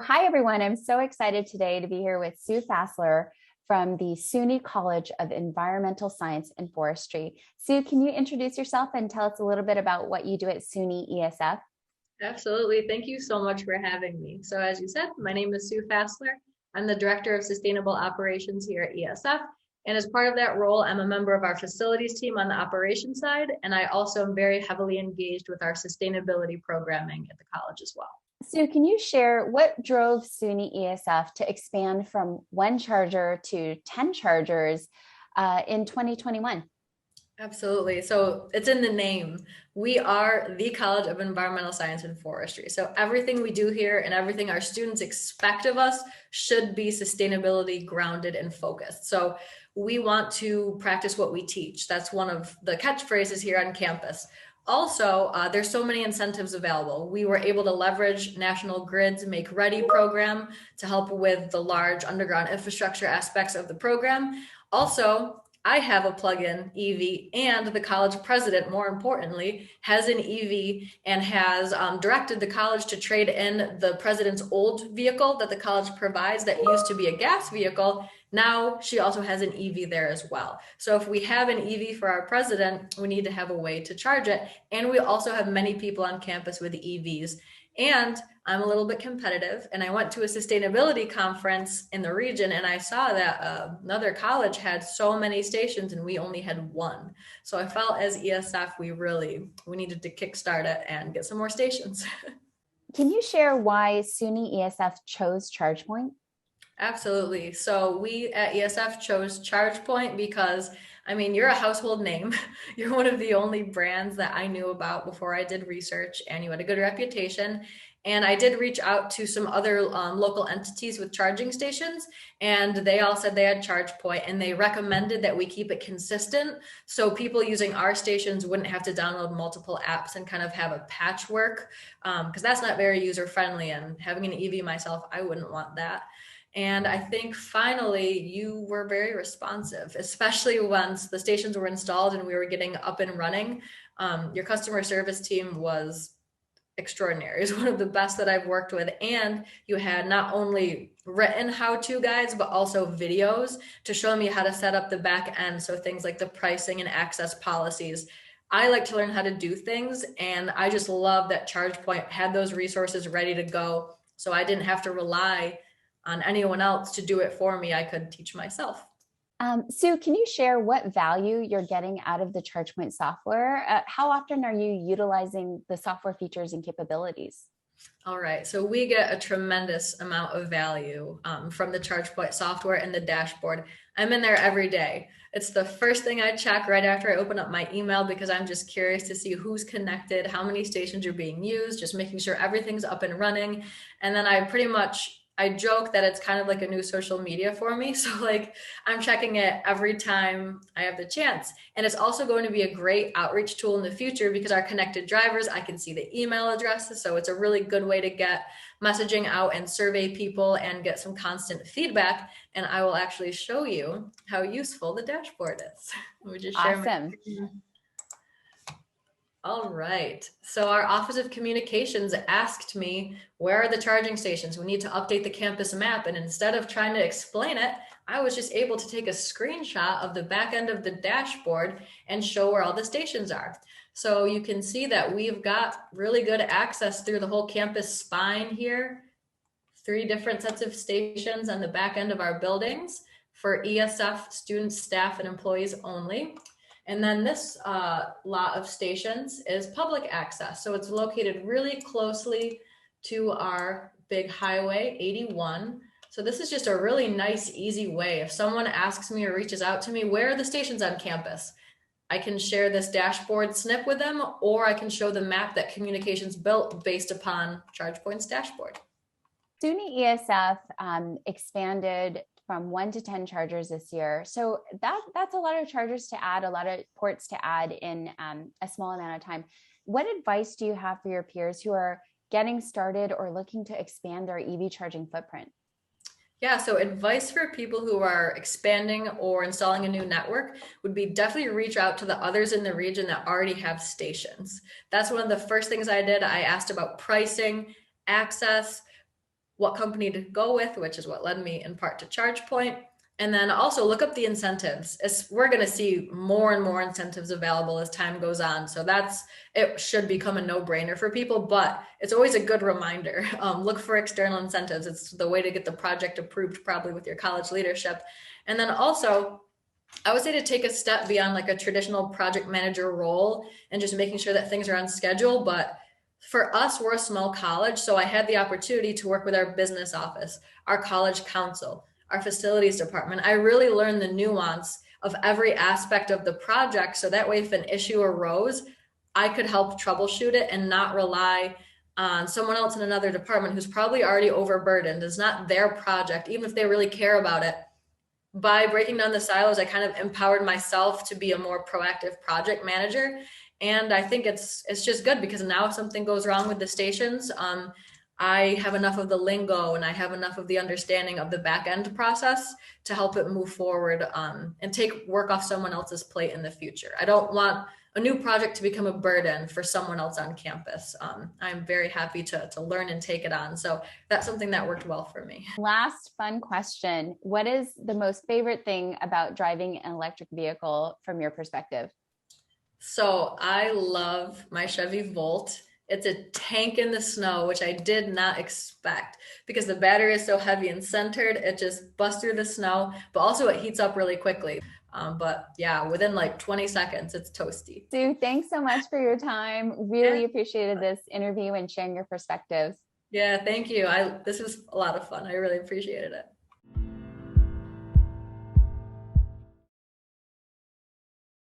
Hi everyone. I'm so excited today to be here with Sue Fassler from the SUNY College of Environmental Science and Forestry. Sue, can you introduce yourself and tell us a little bit about what you do at SUNY ESF? Absolutely. Thank you so much for having me. So as you said, my name is Sue Fassler. I'm the Director of Sustainable Operations here at ESF. And as part of that role, I'm a member of our facilities team on the operations side. And I also am very heavily engaged with our sustainability programming at the college as well. Sue, can you share what drove SUNY ESF to expand from one charger to 10 chargers in 2021? Absolutely. So it's in the name. We are the College of Environmental Science and Forestry. So everything we do here and everything our students expect of us should be sustainability grounded and focused. So we want to practice what we teach. That's one of the catchphrases here on campus. Also, there's so many incentives available. We were able to leverage National Grid's Make Ready program to help with the large underground infrastructure aspects of the program. Also, I have a plug-in EV, and the college president, more importantly, has an EV and has directed the college to trade in the president's old vehicle that the college provides that used to be a gas vehicle. Now she also has an EV there as well. So if we have an EV for our president, we need to have a way to charge it. And we also have many people on campus with EVs. And I'm a little bit competitive, and I went to a sustainability conference in the region, and I saw that another college had so many stations and we only had one. So I felt as ESF, we needed to kickstart it and get some more stations. Can you share why SUNY ESF chose ChargePoint? Absolutely. So we at ESF chose ChargePoint because, I mean, you're a household name. You're one of the only brands that I knew about before I did research, and you had a good reputation. And I did reach out to some other local entities with charging stations, and they all said they had ChargePoint, and they recommended that we keep it consistent so people using our stations wouldn't have to download multiple apps and kind of have a patchwork, because that's not very user friendly. And having an EV myself, I wouldn't want that. And I think finally you were very responsive, especially once the stations were installed and we were getting up and running. Your customer service team was extraordinary. It's one of the best that I've worked with. And you had not only written how-to guides, but also videos to show me how to set up the back end. So things like the pricing and access policies. I like to learn how to do things. And I just love that ChargePoint had those resources ready to go. So I didn't have to rely on anyone else to do it for me. I could teach myself. Sue, can you share what value you're getting out of the ChargePoint software? How often are you utilizing the software features and capabilities? All right, so we get a tremendous amount of value from the ChargePoint software and the dashboard. I'm in there every day. It's the first thing I check right after I open up my email because I'm just curious to see who's connected, how many stations are being used, just making sure everything's up and running. And then I joke that it's kind of like a new social media for me. So like I'm checking it every time I have the chance. And it's also going to be a great outreach tool in the future because our connected drivers, I can see the email addresses. So it's a really good way to get messaging out and survey people and get some constant feedback. And I will actually show you how useful the dashboard is. Let me just share Awesome. All right. So our Office of Communications asked me, where are the charging stations? We need to update the campus map. And instead of trying to explain it, I was just able to take a screenshot of the back end of the dashboard and show where all the stations are. So you can see that we've got really good access through the whole campus spine here. 3 different sets of stations on the back end of our buildings for ESF students, staff, and employees only. And then this lot of stations is public access. So it's located really closely to our big highway 81. So this is just a really nice, easy way. If someone asks me or reaches out to me, where are the stations on campus? I can share this dashboard snip with them, or I can show the map that communications built based upon ChargePoint's dashboard. SUNY ESF expanded from 1 to 10 chargers this year. So that's a lot of chargers to add, a lot of ports to add in a small amount of time. What advice do you have for your peers who are getting started or looking to expand their EV charging footprint? Yeah, so advice for people who are expanding or installing a new network would be definitely reach out to the others in the region that already have stations. That's one of the first things I did. I asked about pricing, access, what company to go with, which is what led me in part to ChargePoint. And then also look up the incentives. We're going to see more and more incentives available as time goes on. So it should become a no-brainer for people, but it's always a good reminder. Look for external incentives. It's the way to get the project approved, probably with your college leadership. And then also, I would say to take a step beyond like a traditional project manager role and just making sure that things are on schedule. But for us, we're a small college. So I had the opportunity to work with our business office, our college council, our facilities department. I really learned the nuance of every aspect of the project. So that way, if an issue arose, I could help troubleshoot it and not rely on someone else in another department who's probably already overburdened. It's not their project, even if they really care about it. By breaking down the silos, I kind of empowered myself to be a more proactive project manager. And I think it's just good because now if something goes wrong with the stations, I have enough of the lingo and I have enough of the understanding of the back end process to help it move forward, and take work off someone else's plate in the future. I don't want a new project to become a burden for someone else on campus. I'm very happy to learn and take it on. So that's something that worked well for me. Last fun question. What is the most favorite thing about driving an electric vehicle from your perspective? So I love my Chevy Volt. It's a tank in the snow, which I did not expect because the battery is so heavy and centered. It just busts through the snow, but also it heats up really quickly. But yeah, within like 20 seconds, it's toasty. Sue, thanks so much for your time. Really appreciated this interview and sharing your perspectives. Yeah, thank you. This was a lot of fun. I really appreciated it.